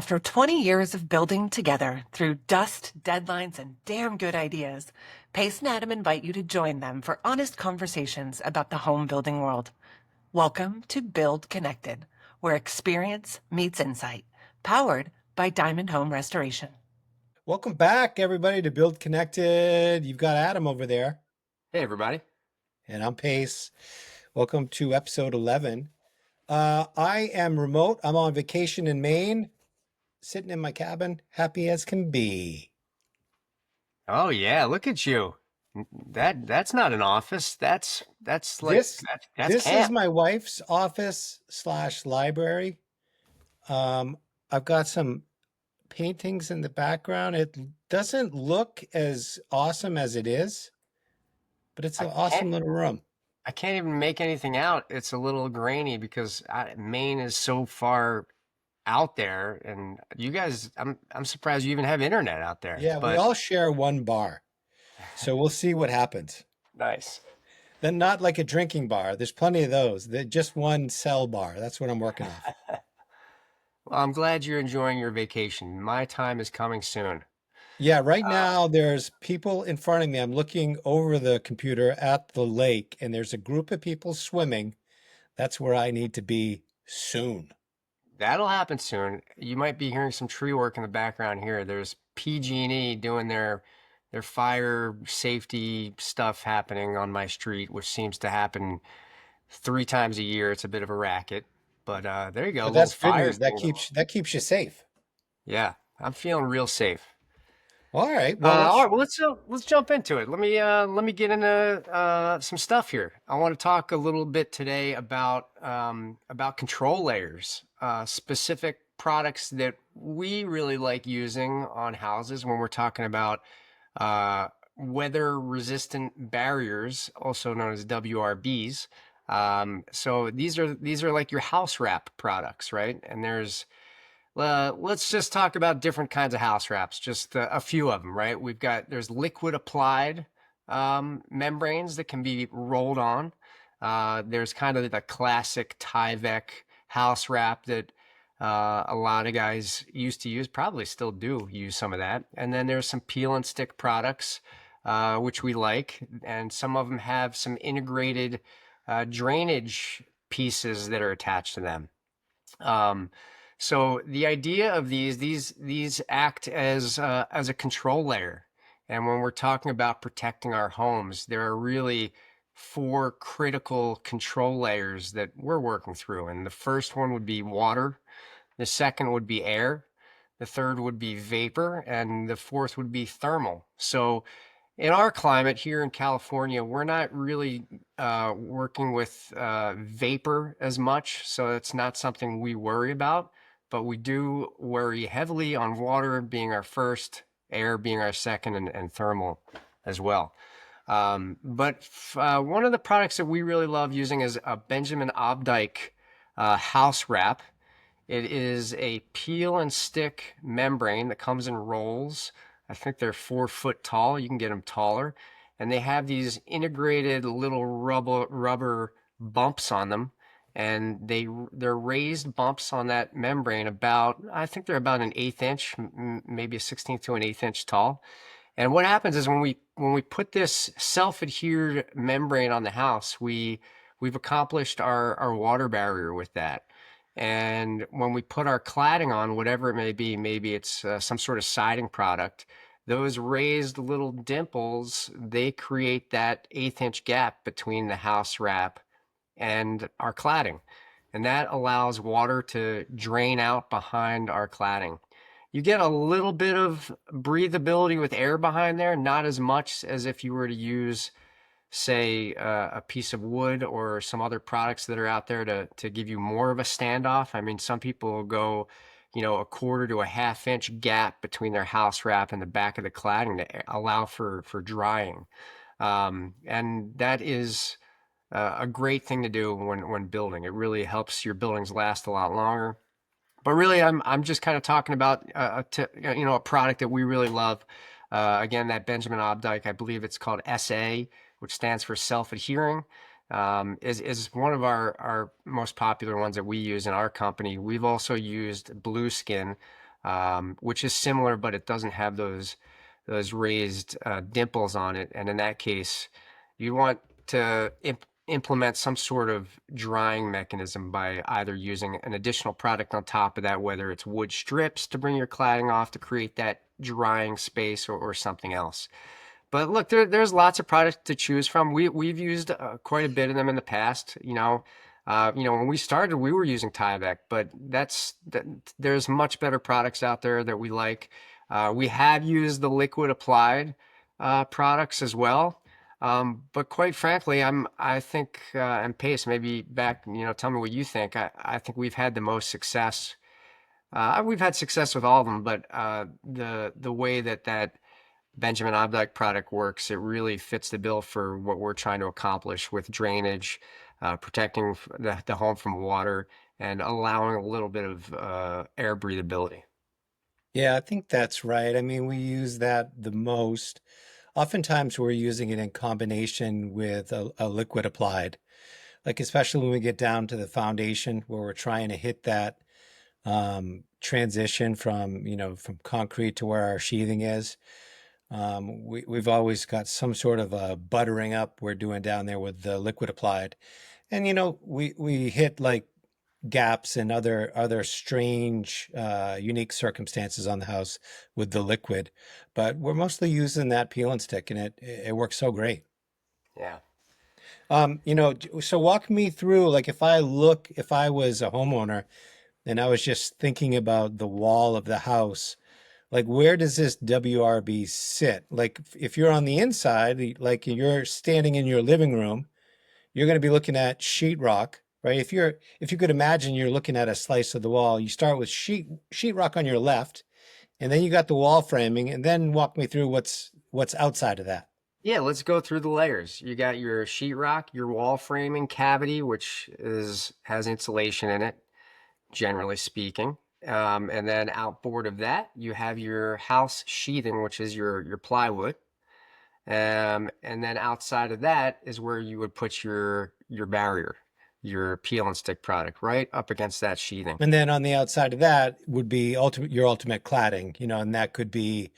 After 20 years of building together through dust, deadlines, and damn good ideas, Pace and Adam invite you to join them for honest conversations about the home building world. Welcome to Build Connected, where experience meets insight, powered by Diamond Home Restoration. Welcome back, everybody, to Build Connected. You've got Adam over there, Hey, everybody. and I'm Pace. Welcome to episode 11. I am remote. I'm on vacation in Maine, sitting in my cabin, happy as can be. Oh yeah, look at you. That's not an office. That's like This that's this is camp. my wife's office slash library. I've got some paintings in the background. It doesn't look as awesome as it is, but it's I an can't awesome little room. I can't even make anything out. It's a little grainy because Maine is so far out there, and you guys, I'm surprised you even have internet out there. Yeah, we But all share one bar. So we'll see what happens. nice. Then not like a drinking bar. There's plenty of those. Just one cell bar. That's what I'm working off. Well, I'm glad you're enjoying your vacation. My time is coming soon. Yeah, right Uh, now there's people in front of me. I'm looking over the computer at the lake, and there's a group of people swimming. That's where I need to be soon. That'll happen soon. You might be hearing some tree work in the background here. There's PG&E doing their fire safety stuff happening on my street, which seems to happen 3 times a year. It's a bit of a racket, but there you go, a But little that's good fire news. That thing going. keeps you safe. Yeah, I'm feeling real safe. All right. Well, All let's. right, well let's jump into it. Let me get into some stuff here. I want to talk a little bit today about control layers, specific products that we really like using on houses when we're talking about uh, weather resistant barriers, also known as WRBs. So these are like your house wrap products, right? And let's just talk about different kinds of house wraps, just a few of them, right? There's liquid applied membranes that can be rolled on. There's kind of the classic Tyvek house wrap that a lot of guys used to use, probably still do use some of that. And then there's some peel and stick products, which we like. And some of them have some integrated drainage pieces that are attached to them. Um, so the idea of these act as a control layer. And when we're talking about protecting our homes, there are really four critical control layers that we're working through. And the first one would be water, the second would be air, the third would be vapor, and the fourth would be thermal. So in our climate here in California, we're not really working with vapor as much, so it's not something we worry about. But we do worry heavily on water being our first, air being our second, and thermal as well. But one of the products that we really love using is a Benjamin Obdike house wrap. It is a peel and stick membrane that comes in rolls. I think they're 4 foot tall. You can get them taller. And they have these integrated little rubber bumps on them. And they're raised bumps on that membrane about, I think they're about an eighth inch, maybe a 16th to an eighth inch tall. And what happens is when we put this self-adhered membrane on the house, we've accomplished our water barrier with that. And when we put our cladding on, whatever it may be, maybe it's some sort of siding product, those raised little dimples, they create that eighth inch gap between the house wrap and our cladding. And that allows water to drain out behind our cladding. You get a little bit of breathability with air behind there, not as much as if you were to use, say, a piece of wood or some other products that are out there to give you more of a standoff. I mean, some people will go, a quarter to a half inch gap between their house wrap and the back of the cladding to allow for drying. And that is a great thing to do when building. It really helps your buildings last a lot longer. But really, I'm just kind of talking about a product that we really love. Again, that Benjamin Obdike, I believe it's called SA, which stands for self-adhering, is one of our most popular ones that we use in our company. We've also used Blue Skin, which is similar, but it doesn't have those raised dimples on it. And in that case, you want to implement some sort of drying mechanism by either using an additional product on top of that, whether it's wood strips to bring your cladding off to create that drying space, or something else. But look, there's lots of products to choose from. We've used quite a bit of them in the past. When we started, we were using Tyvek, but there's much better products out there that we like. We have used the liquid applied products as well. But quite frankly, I think, and Pace, maybe back, tell me what you think. I think we've had the most success. We've had success with all of them, but the way that Benjamin Obdike product works, it really fits the bill for what we're trying to accomplish with drainage, protecting the home from water, and allowing a little bit of air breathability. Yeah, I think that's right. I mean, we use that the most. Oftentimes, we're using it in combination with a liquid applied, like especially when we get down to the foundation where we're trying to hit that transition from concrete to where our sheathing is. We've always got some sort of a buttering up we're doing down there with the liquid applied. And we hit like gaps and other strange, unique circumstances on the house with the liquid, but we're mostly using that peel and stick, and it works so great. Yeah. So walk me through, like if I was a homeowner and I was just thinking about the wall of the house, like where does this WRB sit? Like if you're on the inside, like you're standing in your living room, you're going to be looking at sheetrock, right? If you could imagine you're looking at a slice of the wall, you start with sheetrock on your left, and then you got the wall framing, and then walk me through what's outside of that. Yeah, let's go through the layers. You got your sheetrock, your wall framing cavity, which has insulation in it, generally speaking. And then outboard of that, you have your house sheathing, which is your plywood. And then outside of that is where you would put your barrier, your peel and stick product, right up against that sheathing. And then on the outside of that would be your ultimate cladding, and that could be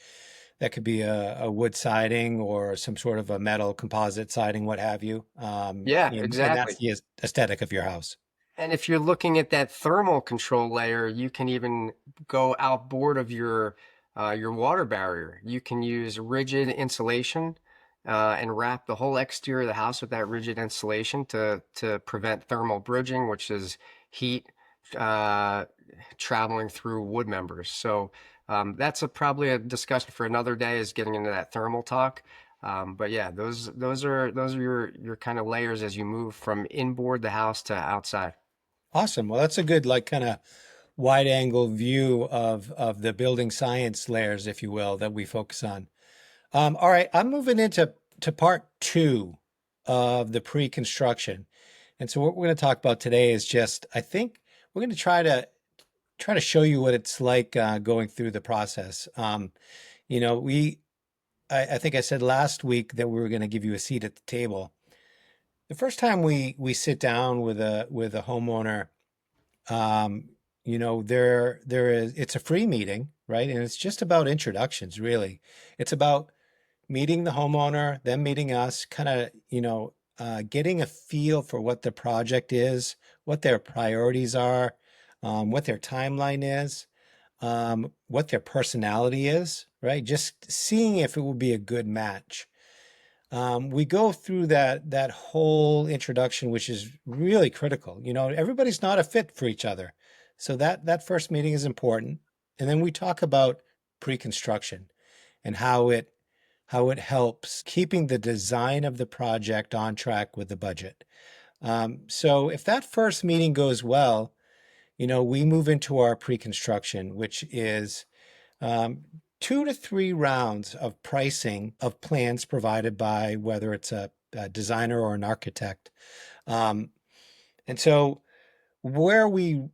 a wood siding or some sort of a metal composite siding, what have you. Yeah, And that's exactly. the aesthetic of your house. And if you're looking at that thermal control layer, you can even go outboard of your water barrier. You can use rigid insulation and wrap the whole exterior of the house with that rigid insulation to prevent thermal bridging, which is heat uh, traveling through wood members. So that's probably a discussion for another day, is getting into that thermal talk. But yeah, those are your kind of layers as you move from inboard the house to outside. Awesome. Well, that's a good like kind of wide angle view of the building science layers, if you will, that we focus on. All right, I'm moving into part two of the pre-construction. And so what we're going to talk about today is just, I think we're going to try to show you what it's like going through the process. You know, I think I said last week that we were going to give you a seat at the table. The first time we sit down with a homeowner, um, it's a free meeting, right? And it's just about introductions, really. It's about meeting the homeowner, them meeting us, kind of, getting a feel for what the project is, what their priorities are, what their timeline is, what their personality is, right? Just seeing if it will be a good match. We go through that whole introduction, which is really critical. Everybody's not a fit for each other. So that first meeting is important. And then we talk about pre-construction and how it helps keeping the design of the project on track with the budget. So if that first meeting goes well, we move into our pre-construction, which is 2 to 3 rounds of pricing of plans provided by whether it's a designer or an architect. And so where we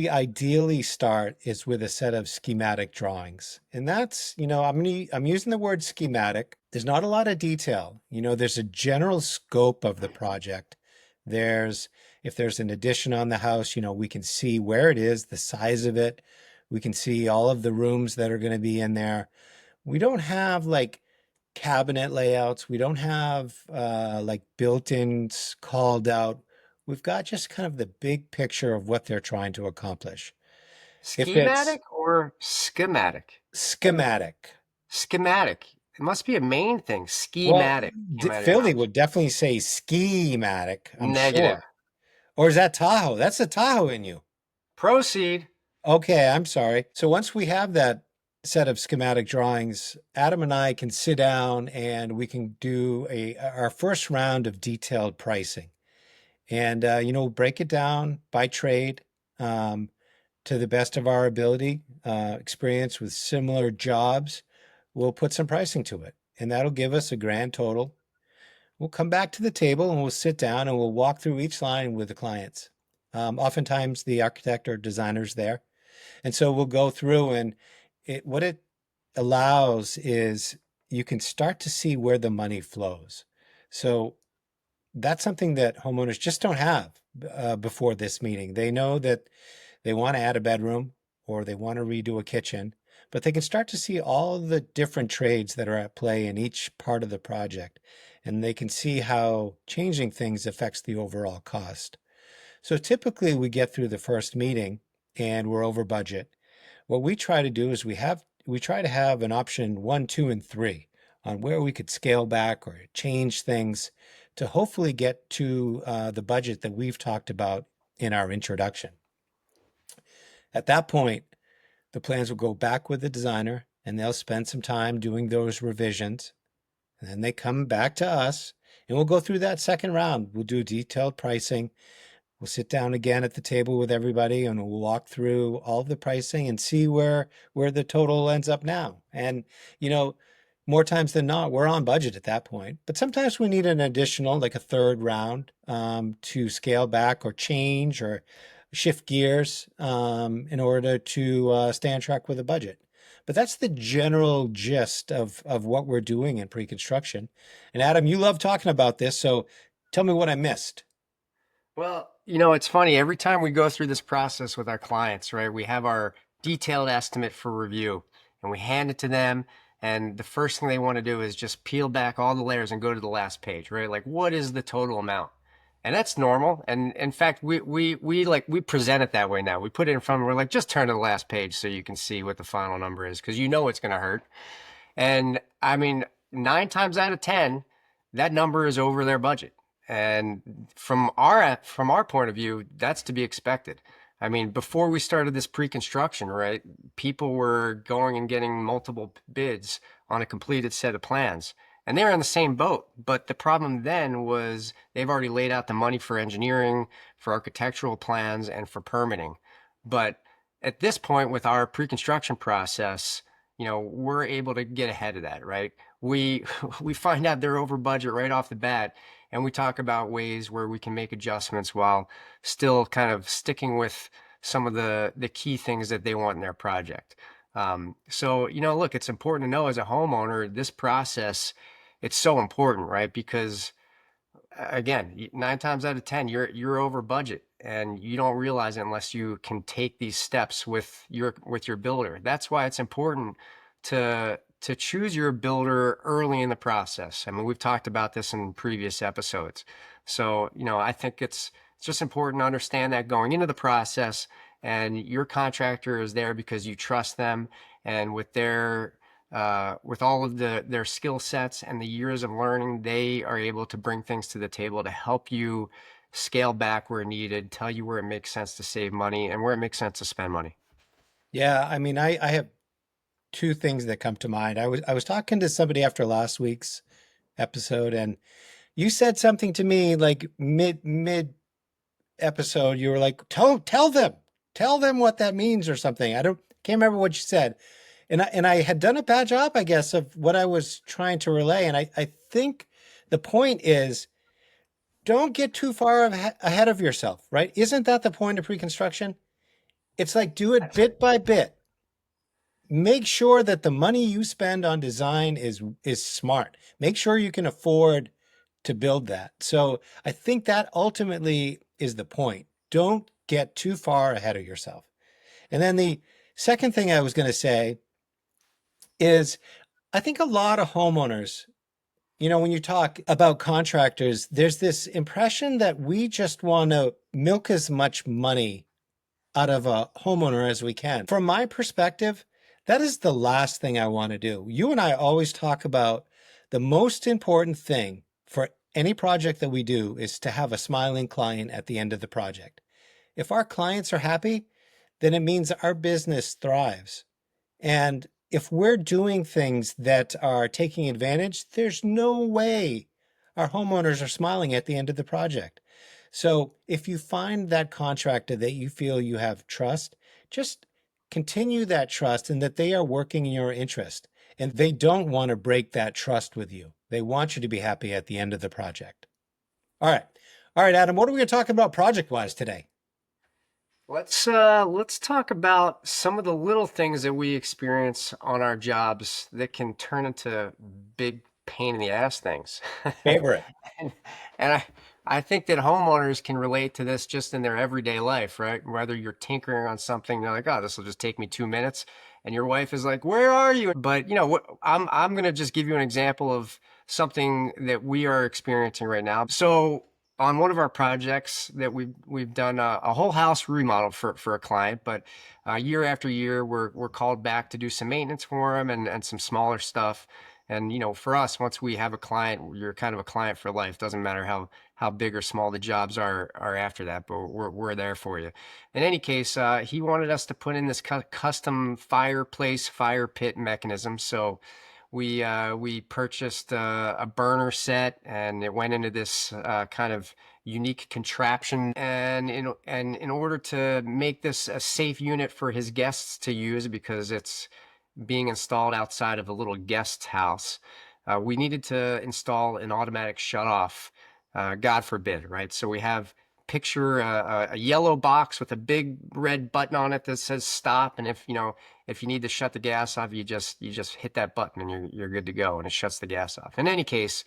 ideally start is with a set of schematic drawings. And that's, I'm using the word schematic. There's not a lot of detail. There's a general scope of the project. If there's an addition on the house, we can see where it is, the size of it, We can see all of the rooms that are going to be in there. We don't have like cabinet layouts. We don't have like built-ins called out. We've got just kind of the big picture of what they're trying to accomplish. If it's Schematic or schematic? schematic, Schematic. It must be a main thing. well, Schematic came out of your Philly mouth. would definitely say schematic, I'm Negative. sure. Or is that Tahoe? That's the Tahoe in you. Proceed. Okay, I'm sorry. So once we have that set of schematic drawings, Adam and I can sit down and we can do our first round of detailed pricing. And break it down by trade, um, to the best of our ability, experience with similar jobs. We'll put some pricing to it, and that'll give us a grand total. We'll come back to the table and we'll sit down and we'll walk through each line with the clients. Oftentimes, the architect or designer's there, and so we'll go through, and what it allows is you can start to see where the money flows. So that's something that homeowners just don't have before this meeting. They know that they want to add a bedroom or they want to redo a kitchen, but they can start to see all the different trades that are at play in each part of the project. And they can see how changing things affects the overall cost. So typically we get through the first meeting and we're over budget. What we try to do is we try to have an option 1, 2, and 3 on where we could scale back or change things to hopefully get to the budget that we've talked about in our introduction. At that point, the plans will go back with the designer and they'll spend some time doing those revisions. And then they come back to us and we'll go through that second round. We'll do detailed pricing. We'll sit down again at the table with everybody and we'll walk through all of the pricing and see where the total ends up now. And, more times than not, we're on budget at that point. But sometimes we need an additional, like a third round, to scale back or change or shift gears, in order to stay on track with the budget. But that's the general gist of what we're doing in pre-construction. And Adam, you love talking about this, so tell me what I missed. Well, it's funny. Every time we go through this process with our clients, right, we have our detailed estimate for review and we hand it to them. And the first thing they want to do is just peel back all the layers and go to the last page, right? Like, what is the total amount? And that's normal. And in fact, we present it that way now. We put it in front of them. We're like, just turn to the last page so you can see what the final number is, because it's going to hurt. And I mean, 9 times out of 10, that number is over their budget. And from our point of view, that's to be expected. I mean, before we started this pre-construction, right, people were going and getting multiple bids on a completed set of plans. And they're in the same boat. But the problem then was they've already laid out the money for engineering, for architectural plans, and for permitting. But at this point, with our pre-construction process, we're able to get ahead of that, right? We we find out they're over budget right off the bat, and we talk about ways where we can make adjustments while still kind of sticking with some of the key things that they want in their project. So, look, it's important to know as a homeowner, this process, it's so important, right? Because again, 9 times out of 10, you're over budget and you don't realize it unless you can take these steps with your builder. That's why it's important to choose your builder early in the process. I mean, we've talked about this in previous episodes. So, I think it's just important to understand that going into the process, and your contractor is there because you trust them, and with all of their skill sets and the years of learning, they are able to bring things to the table to help you scale back where needed, tell you where it makes sense to save money and where it makes sense to spend money. Yeah, I mean, I have two things that come to mind. I was talking to somebody after last week's episode, and you said something to me like mid episode. You were like, tell them what that means or something. I don't can't remember what you said. And I had done a bad job, I guess, of what I was trying to relay. And I think the point is, don't get too far ahead of yourself, right? Isn't that the point of pre-construction? It's like do it bit by bit. Make sure that the money you spend on design is smart. Make sure you can afford to build that. So I think that ultimately is the point. Don't get too far ahead of yourself. And then the Second thing I was going to say is I think a lot of homeowners, when you talk about contractors, there's this impression that we just want to milk as much money out of a homeowner as we can. From my perspective, that is the last thing I want to do. You and I always talk about the most important thing for any project that we do is to have a smiling client at the end of the project. If our clients are happy, then it means our business thrives. And if we're doing things that are taking advantage, there's no way our homeowners are smiling at the end of the project. So if you find that contractor that you feel you have trust, just continue that trust and that they are working in your interest. And they don't want to break that trust with you. They want you to be happy at the end of the project. All right. All right, Adam, what are we going to talk about project-wise today? Let's talk about some of the little things that we experience on our jobs that can turn into big pain in the ass things. Favorite. And, and I think that homeowners can relate to this just in their everyday life, right? Whether you're tinkering on something, you're like, oh, this will just take me 2 minutes. And your wife is like, where are you? But I'm going to just give you an example of something that we are experiencing right now. So on one of our projects that we've done a whole house remodel for a client, but year after year, we're called back to do some maintenance for them and some smaller stuff. And, for us, once we have a client, you're kind of a client for life. Doesn't matter how big or small the jobs are after that, but we're there for you. In any case, he wanted us to put in this custom fireplace fire pit mechanism. So we purchased a burner set, and it went into this kind of unique contraption. And in order to make this a safe unit for his guests to use, because it's being installed outside of a little guest house, we needed to install an automatic shutoff. God forbid, right? So we have picture a yellow box with a big red button on it that says stop, and if you need to shut the gas off, you just hit that button and you're good to go, and it shuts the gas off. In any case,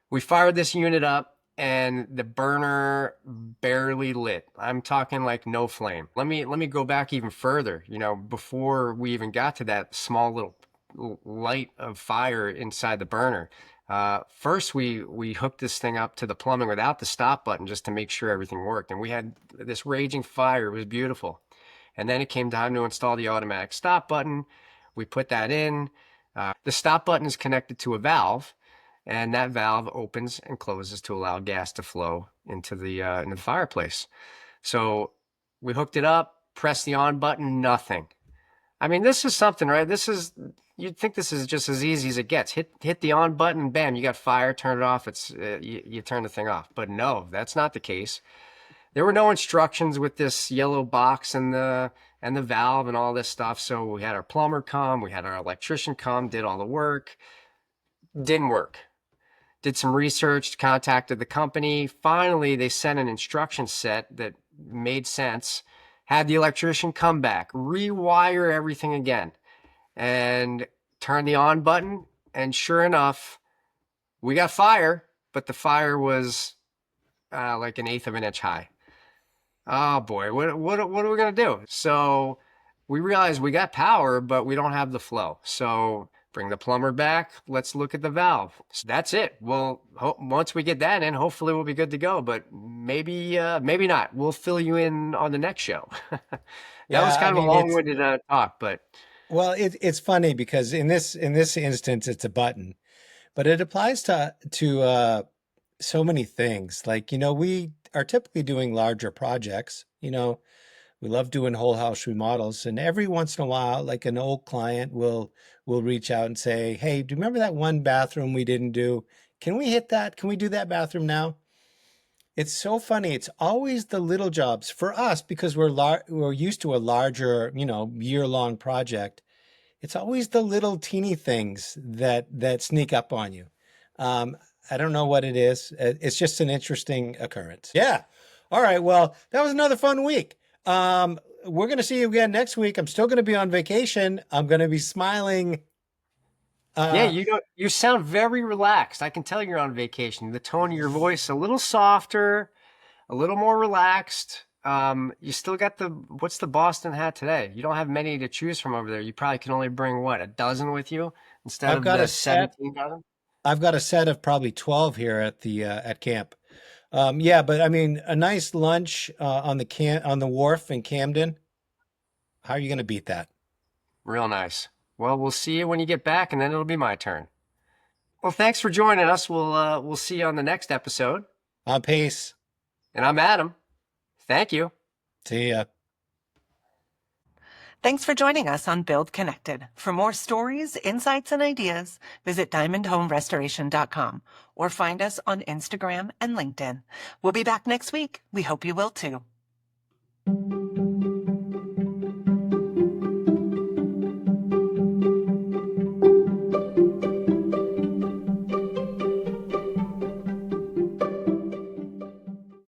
we fired this unit up and the burner barely lit. I'm talking like no flame. Let me go back even further. Before we even got to that small little light of fire inside the burner, first we hooked this thing up to the plumbing without the stop button just to make sure everything worked. And we had this raging fire. It was beautiful. And then it came time to install the automatic stop button. We put that in. The stop button is connected to a valve, and that valve opens and closes to allow gas to flow into the fireplace. So we hooked it up, pressed the on button, nothing. I mean, this is something, right? You'd think this is just as easy as it gets. Hit the on button, bam, you got fire, turn it off. It's you turn the thing off. But no, that's not the case. There were no instructions with this yellow box and the valve and all this stuff. So we had our plumber come, we had our electrician come, did all the work. Didn't work. Did some research, contacted the company. Finally, they sent an instruction set that made sense. Had the electrician come back, rewire everything again, and turn the on button. And sure enough, we got fire, but the fire was like an eighth of an inch high. Oh boy, what are we gonna do? So we realized we got power, but we don't have the flow. So bring the plumber back. Let's look at the valve. So that's it. Well, once we get that in, hopefully we'll be good to go. But maybe not. We'll fill you in on the next show. That was Yeah, I kind of a mean long-winded talk, but it's funny because in this instance it's a button, but it applies to so many things. Like, we are typically doing larger projects. We love doing whole house remodels, and every once in a while, like an old client will reach out and say, "Hey, do you remember that one bathroom we didn't do? Can we hit that? Can we do that bathroom now?" It's so funny. It's always the little jobs for us because we're used to a larger, year-long project. It's always the little teeny things that sneak up on you. Um, I don't know what it is. It's just an interesting occurrence. Yeah. All right. Well, that was another fun week. We're going to see you again next week. I'm still going to be on vacation. I'm going to be smiling. yeah, Uh, you sound very relaxed. I can tell you're on vacation. The tone of your voice a little softer, a little more relaxed. You still got what's the Boston hat today? You don't have many to choose from over there. You probably can only bring what, a dozen with you instead I've of got the a set. 17 dozen? I've got a set of probably 12 here at the at camp. Yeah, but I mean, a nice lunch on the wharf in Camden. How are you going to beat that? Real nice. Well, we'll see you when you get back, and then it'll be my turn. Well, thanks for joining us. We'll see you on the next episode. On pace. And I'm Adam. Thank you. See ya. Thanks for joining us on Build Connected. For more stories, insights, and ideas, visit diamondhomerestoration.com or find us on Instagram and LinkedIn. We'll be back next week. We hope you will too.